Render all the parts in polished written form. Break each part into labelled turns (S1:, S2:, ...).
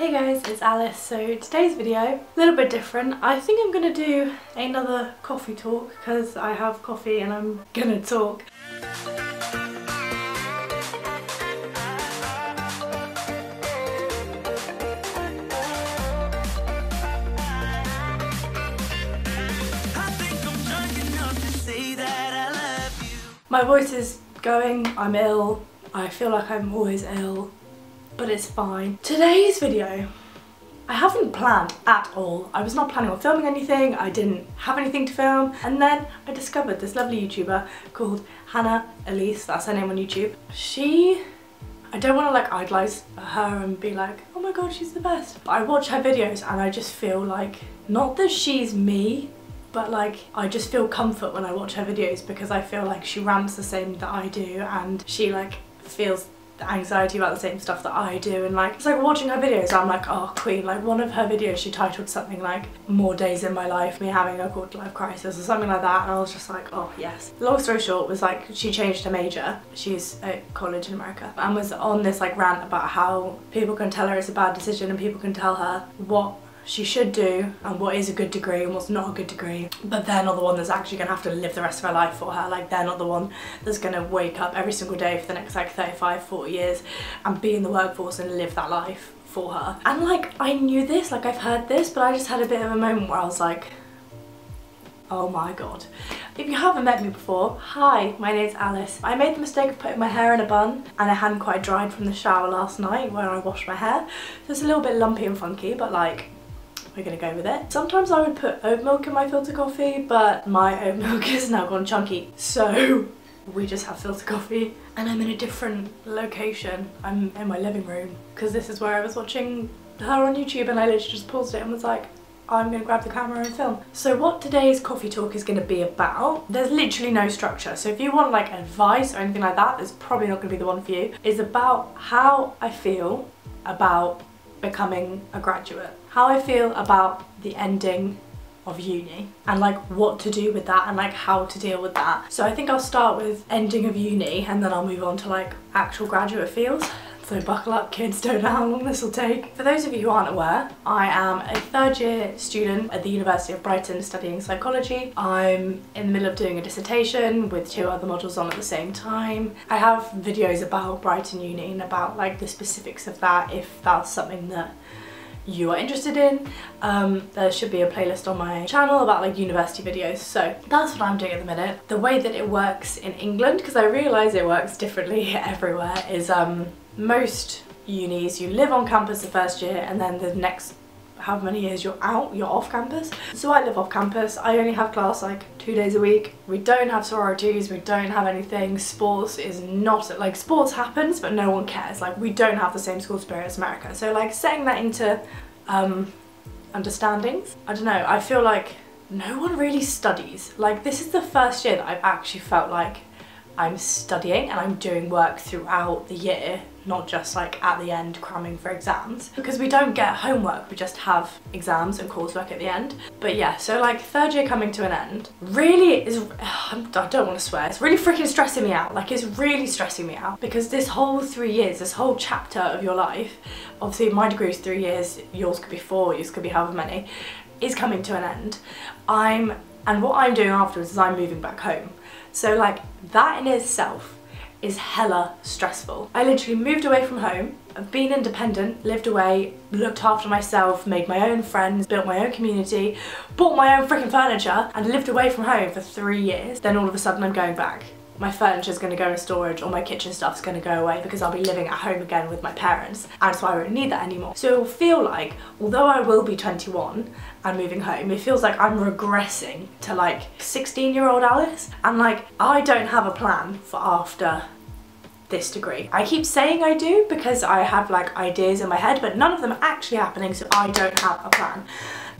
S1: Hey guys, it's Alice. So today's video, a little bit different. I think I'm gonna do another coffee talk because I have coffee and I'm gonna talk. My voice is going, I'm ill, I feel like I'm always ill, but it's fine. Today's video, I haven't planned at all. I was not planning on filming anything, I didn't have anything to film, and then I discovered this lovely YouTuber called Hannah Elise, that's her name on YouTube. I don't want to like idolise her and be like, oh my god, she's the best. But I watch her videos and I just feel like, not that she's me, but like I just feel comfort when I watch her videos because I feel like she rants the same that I do and she like feels the anxiety about the same stuff that I do, and like it's like watching her videos I'm like, oh queen. Like one of her videos she titled something like more days in my life, me having a quarter life crisis or something like that, and I was just like, oh yes. Long story short was like she changed her major, she's at college in America, and was on this like rant about how people can tell her it's a bad decision and people can tell her what she should do and what is a good degree and what's not a good degree, but they're not the one that's actually gonna have to live the rest of her life for her. Like they're not the one that's gonna wake up every single day for the next like 35, 40 years and be in the workforce and live that life for her. And like I knew this, like I've heard this, but I just had a bit of a moment where I was like, oh my god. If you haven't met me before, hi, my name's Alice. I made the mistake of putting my hair in a bun and it hadn't quite dried from the shower last night when I washed my hair. So it's a little bit lumpy and funky, but like we're gonna go with it. Sometimes I would put oat milk in my filter coffee, but my oat milk has now gone chunky, so we just have filter coffee. And I'm in a different location. I'm in my living room because this is where I was watching her on YouTube and I literally just paused it and was like, I'm gonna grab the camera and film. So what today's coffee talk is gonna be about, there's literally no structure. So if you want like advice or anything like that, it's probably not gonna be the one for you. It's about how I feel about becoming a graduate. How I feel about the ending of uni and like what to do with that and like how to deal with that. So I think I'll start with ending of uni and then I'll move on to like actual graduate feels. So buckle up kids, don't know how long this will take. For those of you who aren't aware, I am a third year student at the University of Brighton studying psychology. I'm in the middle of doing a dissertation with 2 other modules on at the same time. I have videos about Brighton Uni and about like the specifics of that if that's something that you are interested in. There should be a playlist on my channel about like university videos, so that's what I'm doing at the minute. The way that it works in England, because I realise it works differently everywhere, is most unis you live on campus the first year and then the next however many years you're off campus. So I live off campus, I only have class like 2 days a week. We don't have sororities, we don't have anything. Sports is not, like sports happens but no one cares. Like we don't have the same school spirit as America. So like setting that into understandings, I don't know, I feel like no one really studies. Like this is the first year that I've actually felt like I'm studying and I'm doing work throughout the year, not just like at the end cramming for exams, because we don't get homework, we just have exams and coursework at the end. But yeah, so like third year coming to an end really is, I don't want to swear, it's really freaking stressing me out. Like it's really stressing me out because this whole 3 years, this whole chapter of your life, obviously my degree is 3 years, yours could be 4, yours could be however many, is coming to an end. And what I'm doing afterwards is I'm moving back home. So like that in itself is hella stressful. I literally moved away from home, I've been independent, lived away, looked after myself, made my own friends, built my own community, bought my own freaking furniture and lived away from home for 3 years. Then all of a sudden I'm going back. My furniture's gonna go in storage, all my kitchen stuff's gonna go away because I'll be living at home again with my parents, and so I won't need that anymore. So it'll feel like, although I will be 21 and moving home, it feels like I'm regressing to like 16-year-old Alice, and like I don't have a plan for after this degree. I keep saying I do because I have like ideas in my head, but none of them are actually happening, so I don't have a plan.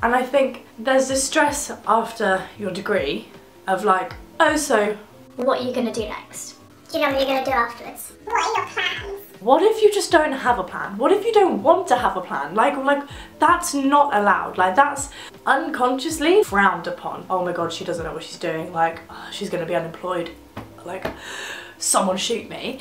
S1: And I think there's this stress after your degree of like, oh, so
S2: what are you gonna do next? Do you know what you're gonna do afterwards? What are your plans?
S1: What if you just don't have a plan? What if you don't want to have a plan? Like that's not allowed. Like that's unconsciously frowned upon. Oh my god, she doesn't know what she's doing. Like she's gonna be unemployed. Like someone shoot me.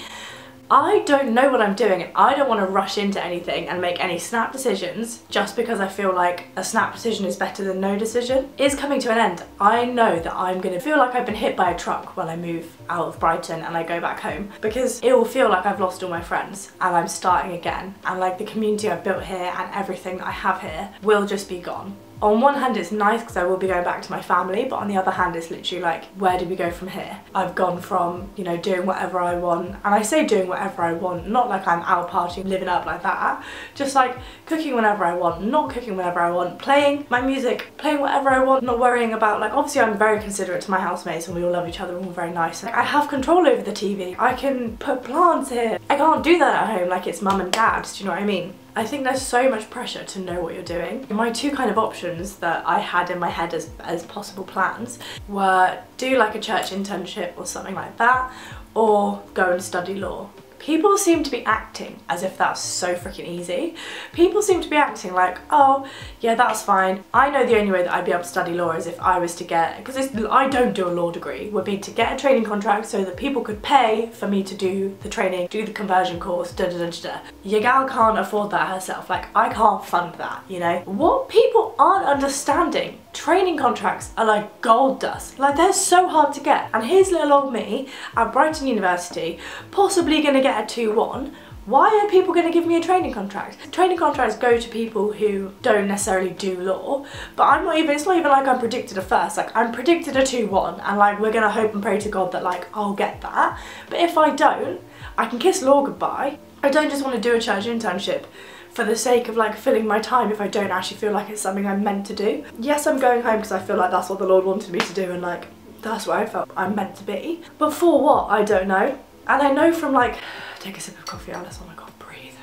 S1: I don't know what I'm doing and I don't want to rush into anything and make any snap decisions just because I feel like a snap decision is better than no decision. It's coming to an end. I know that I'm going to feel like I've been hit by a truck when I move out of Brighton and I go back home, because it will feel like I've lost all my friends and I'm starting again, and like the community I've built here and everything that I have here will just be gone. On one hand it's nice because I will be going back to my family, but on the other hand it's literally like, where do we go from here? I've gone from, you know, doing whatever I want, and I say doing whatever I want, not like I'm out partying, living up like that, just like cooking whenever I want, not cooking whenever I want, playing my music, playing whatever I want, not worrying about, like, obviously I'm very considerate to my housemates and we all love each other and we're all very nice. Like, I have control over the TV, I can put plants here. I can't do that at home like it's mum and dad, do you know what I mean? I think there's so much pressure to know what you're doing. My two kind of options that I had in my head as possible plans were do like a church internship or something like that, or go and study law. People seem to be acting as if that's so freaking easy. People seem to be acting like, oh yeah, that's fine. I know the only way that I'd be able to study law is if I was to get, because I don't do a law degree, would be to get a training contract so that people could pay for me to do the training, do the conversion course, da da da da. Your gal can't afford that herself. Like, I can't fund that, you know? What people aren't understanding, training contracts are like gold dust. Like, they're so hard to get. And here's little old me at Brighton University, possibly gonna get a 2-1. Why are people going to give me a training contract? Training contracts go to people who don't necessarily do law, but it's not even like I'm predicted a first, like I'm predicted a 2-1, and like we're going to hope and pray to God that like I'll get that. But if I don't, I can kiss law goodbye. I don't just want to do a church internship for the sake of like filling my time if I don't actually feel like it's something I'm meant to do. Yes, I'm going home because I feel like that's what the Lord wanted me to do, and like that's where I felt I'm meant to be. But for what? I don't know. And I know from like, take a sip of coffee, Alice, oh my god, breathe.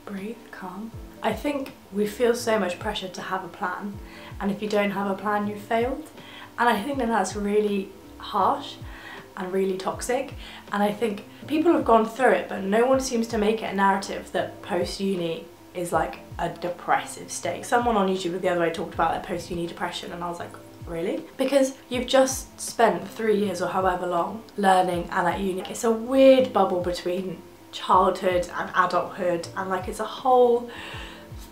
S1: Breathe, calm. I think we feel so much pressure to have a plan, and if you don't have a plan, you've failed. And I think that that's really harsh and really toxic, and I think people have gone through it, but no one seems to make it a narrative that post-uni is like a depressive state. Someone on YouTube the other day talked about their post-uni depression, and I was like, really? Because you've just spent 3 years or however long learning and at uni. It's a weird bubble between childhood and adulthood, and like it's a whole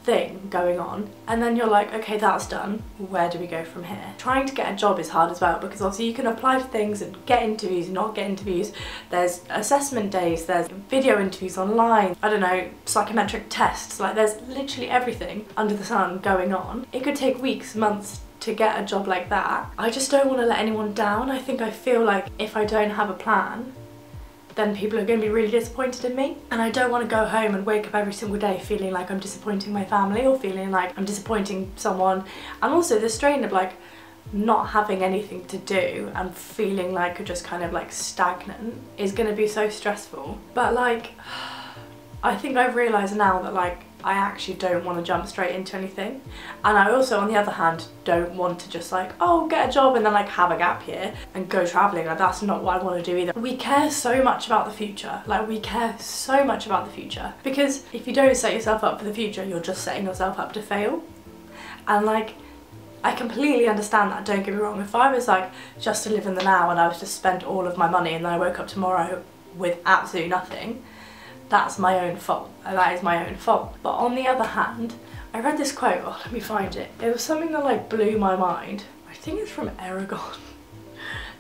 S1: thing going on, and then you're like, okay, that's done, where do we go from here? Trying to get a job is hard as well, because obviously you can apply for things and get interviews, not get interviews, there's assessment days, there's video interviews online, I don't know, psychometric tests, like there's literally everything under the sun going on. It could take weeks, months to get a job like that. I just don't want to let anyone down. I feel like if I don't have a plan, then people are going to be really disappointed in me, and I don't want to go home and wake up every single day feeling like I'm disappointing my family or feeling like I'm disappointing someone. And also the strain of like not having anything to do and feeling like you're just kind of like stagnant is going to be so stressful. But like, I think I've realised now that like I actually don't want to jump straight into anything, and I also on the other hand don't want to just like, oh, get a job and then like have a gap year and go travelling. Like, that's not what I want to do either. We care so much about the future, like we care so much about the future, because if you don't set yourself up for the future, you're just setting yourself up to fail. And like, I completely understand that, don't get me wrong. If I was like just to live in the now and I was to spend all of my money and then I woke up tomorrow with absolutely nothing, that's my own fault. That is my own fault. But on the other hand, I read this quote, oh, let me find it. It was something that like blew my mind. I think it's from Aragon.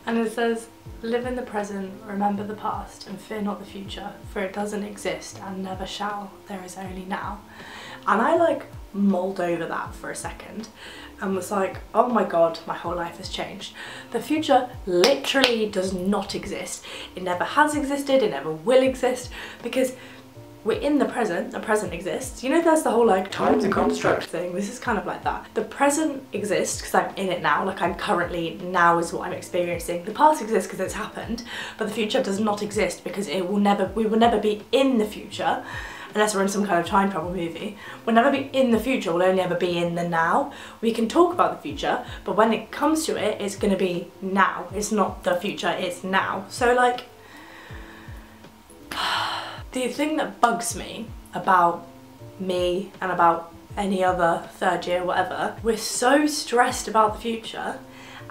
S1: And it says, live in the present, remember the past, and fear not the future, for it doesn't exist and never shall. There is only now. And I like mulled over that for a second and was like, oh my god, my whole life has changed. The future literally does not exist. It never has existed, it never will exist, because we're in the present exists. You know, there's the whole like time's a construct thing. This is kind of like that. The present exists because I'm in it now, like I'm currently, now is what I'm experiencing. The past exists because it's happened, but the future does not exist because we will never be in the future. Unless we're in some kind of time travel movie, we'll never be in the future, we'll only ever be in the now. We can talk about the future, but when it comes to it, it's gonna be now. It's not the future, it's now. So like, the thing that bugs me about me and about any other third year, whatever, we're so stressed about the future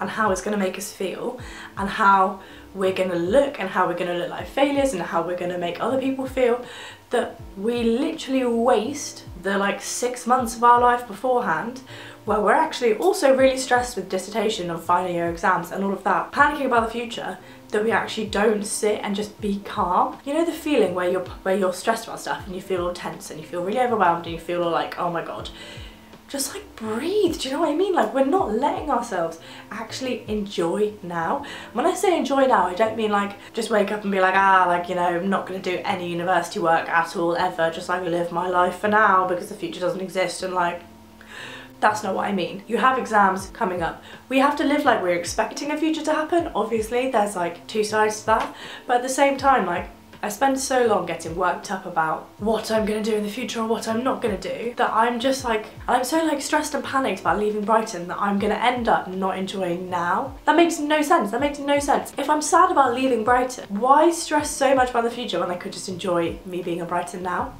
S1: and how it's gonna make us feel and how we're going to look and how we're going to look like failures and how we're going to make other people feel, that we literally waste the like 6 months of our life beforehand where we're actually also really stressed with dissertation and final year exams and all of that, panicking about the future, that we actually don't sit and just be calm. You know the feeling where you're stressed about stuff and you feel all tense and you feel really overwhelmed and you feel all like, oh my god. Just like breathe, do you know what I mean? Like we're not letting ourselves actually enjoy now. When I say enjoy now, I don't mean like just wake up and be like, like, you know, I'm not going to do any university work at all ever, just like live my life for now because the future doesn't exist, and like, that's not what I mean. You have exams coming up. We have to live like we're expecting a future to happen. Obviously, there's like two sides to that, but at the same time, like, I spend so long getting worked up about what I'm going to do in the future or what I'm not going to do that I'm just like, I'm so like stressed and panicked about leaving Brighton that I'm going to end up not enjoying now. That makes no sense. That makes no sense. If I'm sad about leaving Brighton, why stress so much about the future when I could just enjoy me being in Brighton now?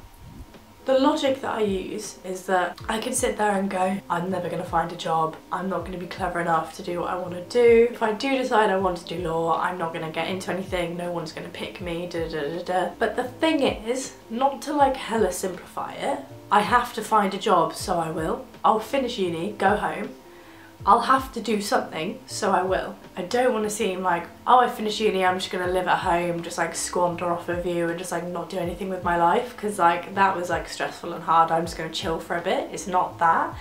S1: The logic that I use is that I can sit there and go, I'm never going to find a job, I'm not going to be clever enough to do what I want to do. If I do decide I want to do law, I'm not going to get into anything, no one's going to pick me, da da da da. But the thing is, not to like hella simplify it, I have to find a job, so I will. I'll finish uni, go home. I'll have to do something, so I will. I don't want to seem like, oh, I finished uni, I'm just gonna live at home, just like squander off of you and just like not do anything with my life, because like that was like stressful and hard. I'm just gonna chill for a bit. It's not that.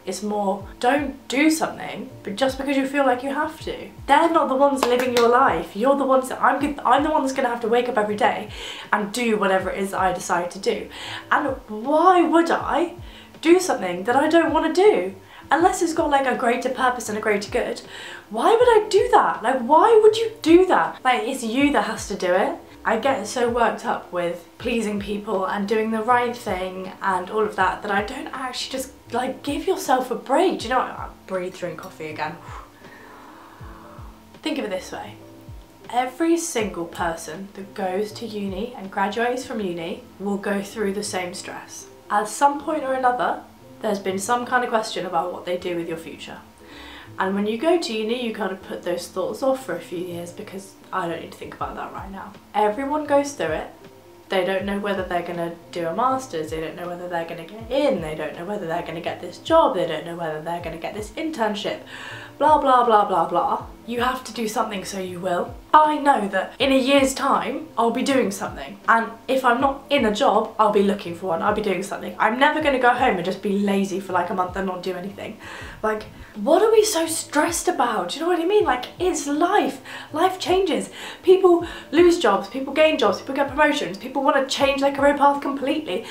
S1: It's more, don't do something, but just because you feel like you have to. They're not the ones living your life. You're the ones that I'm the one that's gonna have to wake up every day and do whatever it is that I decide to do. And why would I do something that I don't want to do? Unless it's got like a greater purpose and a greater good, why would I do that? Like, why would you do that? Like, it's you that has to do it. I get so worked up with pleasing people and doing the right thing and all of that I don't actually just like give yourself a break. Do you know what? Breathe, drink coffee again. Think of it this way. Every single person that goes to uni and graduates from uni will go through the same stress. At some point or another, there's been some kind of question about what they do with your future. And when you go to uni, you kind of put those thoughts off for a few years because I don't need to think about that right now. Everyone goes through it. They don't know whether they're going to do a master's, they don't know whether they're going to get in, they don't know whether they're going to get this job, they don't know whether they're going to get this internship, blah blah blah blah blah. You have to do something, so you will. I know that in a year's time I'll be doing something, and if I'm not in a job I'll be looking for one, I'll be doing something. I'm never going to go home and just be lazy for like a month and not do anything. Like, what are we so stressed about? Do you know what I mean? Like, it's life. Life changes. People lose jobs, people gain jobs, people get promotions, people want to change their career path completely.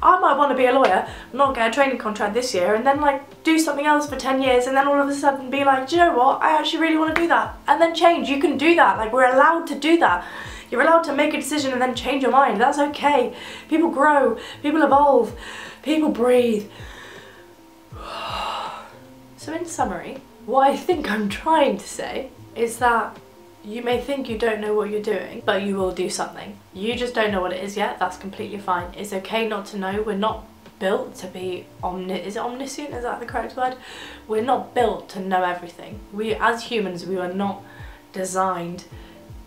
S1: I might want to be a lawyer, not get a training contract this year, and then like do something else for 10 years and then all of a sudden be like, do you know what? I actually really want to do that. And then change. You can do that. Like, we're allowed to do that. You're allowed to make a decision and then change your mind. That's okay. People grow. People evolve. People breathe. So in summary, what I think I'm trying to say is that you may think you don't know what you're doing, but you will do something. You just don't know what it is yet. That's completely fine. It's okay not to know. We're not built to be omniscient? Is that the correct word? We're not built to know everything. We, as humans, we are not designed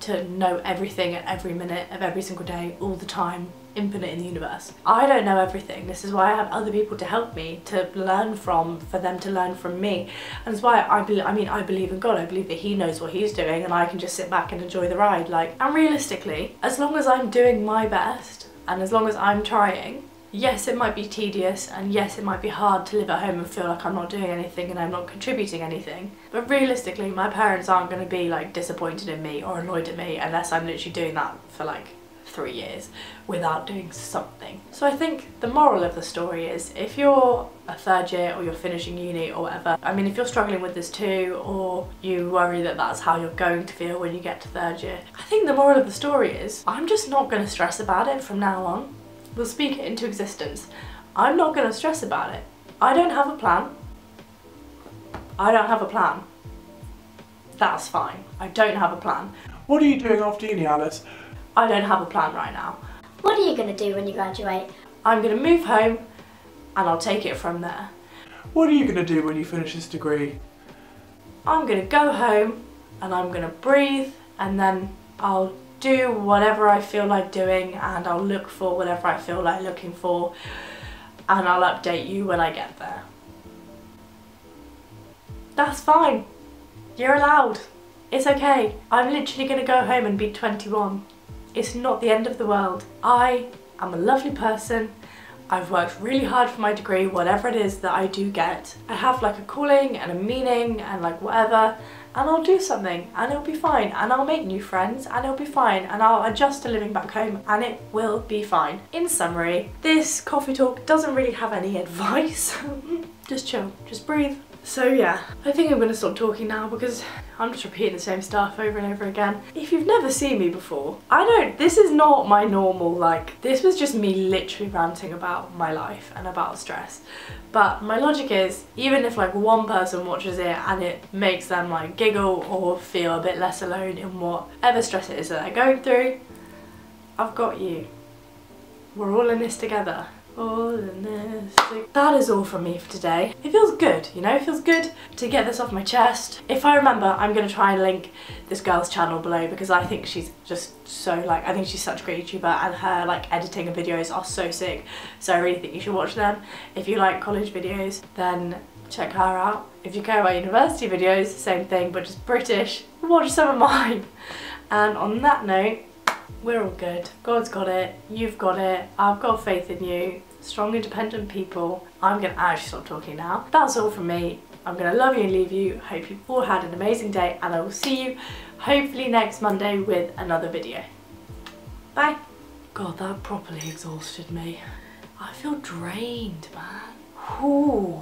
S1: to know everything at every minute of every single day, all the time, infinite in the universe. I don't know everything. This is why I have other people to help me, to learn from, for them to learn from me. And it's why I believe in God. I believe that He knows what He's doing and I can just sit back and enjoy the ride. Like, and realistically, as long as I'm doing my best and as long as I'm trying, yes, it might be tedious and yes, it might be hard to live at home and feel like I'm not doing anything and I'm not contributing anything. But realistically, my parents aren't going to be like disappointed in me or annoyed at me unless I'm literally doing that for like 3 years without doing something. So I think the moral of the story is, if you're a third year or you're finishing uni or whatever, I mean, if you're struggling with this too, or you worry that that's how you're going to feel when you get to third year, I think the moral of the story is, I'm just not going to stress about it from now on. We'll speak it into existence. I'm not going to stress about it. I don't have a plan. I don't have a plan. That's fine. I don't have a plan.
S3: What are you doing after uni, Alice?
S1: I don't have a plan right now.
S2: What are you going to do when you graduate?
S1: I'm going to move home and I'll take it from there.
S3: What are you going to do when you finish this degree?
S1: I'm going to go home and I'm going to breathe and then I'll do whatever I feel like doing, and I'll look for whatever I feel like looking for, and I'll update you when I get there. That's fine. You're allowed. It's okay. I'm literally gonna go home and be 21. It's not the end of the world. I am a lovely person. I've worked really hard for my degree, whatever it is that I do get. I have like a calling and a meaning and like whatever, and I'll do something and it'll be fine, and I'll make new friends and it'll be fine, and I'll adjust to living back home and it will be fine. In summary, this coffee talk doesn't really have any advice. Just chill, just breathe. So yeah, I think I'm gonna stop talking now because I'm just repeating the same stuff over and over again. If you've never seen me before, this is not my normal, like, this was just me literally ranting about my life and about stress. But my logic is, even if like one person watches it and it makes them like giggle or feel a bit less alone in whatever stress it is that they're going through, I've got you. We're all in this together. All in this. That is all from me for today. It feels good, you know, it feels good to get this off my chest. If I remember, I'm going to try and link this girl's channel below because I think she's just so, like, I think she's such a great YouTuber, and her like editing and videos are so sick, so I really think you should watch them. If you like college videos, then check her out. If you care about university videos, same thing, but just British, watch some of mine. And on that note, we're all good. God's got it. You've got it. I've got faith in you. Strong, independent people. I'm gonna actually stop talking now. That's all from me. I'm gonna love you and leave you. Hope you've all had an amazing day, and I will see you hopefully next Monday with another video. Bye. God, that properly exhausted me. I feel drained, man. Ooh.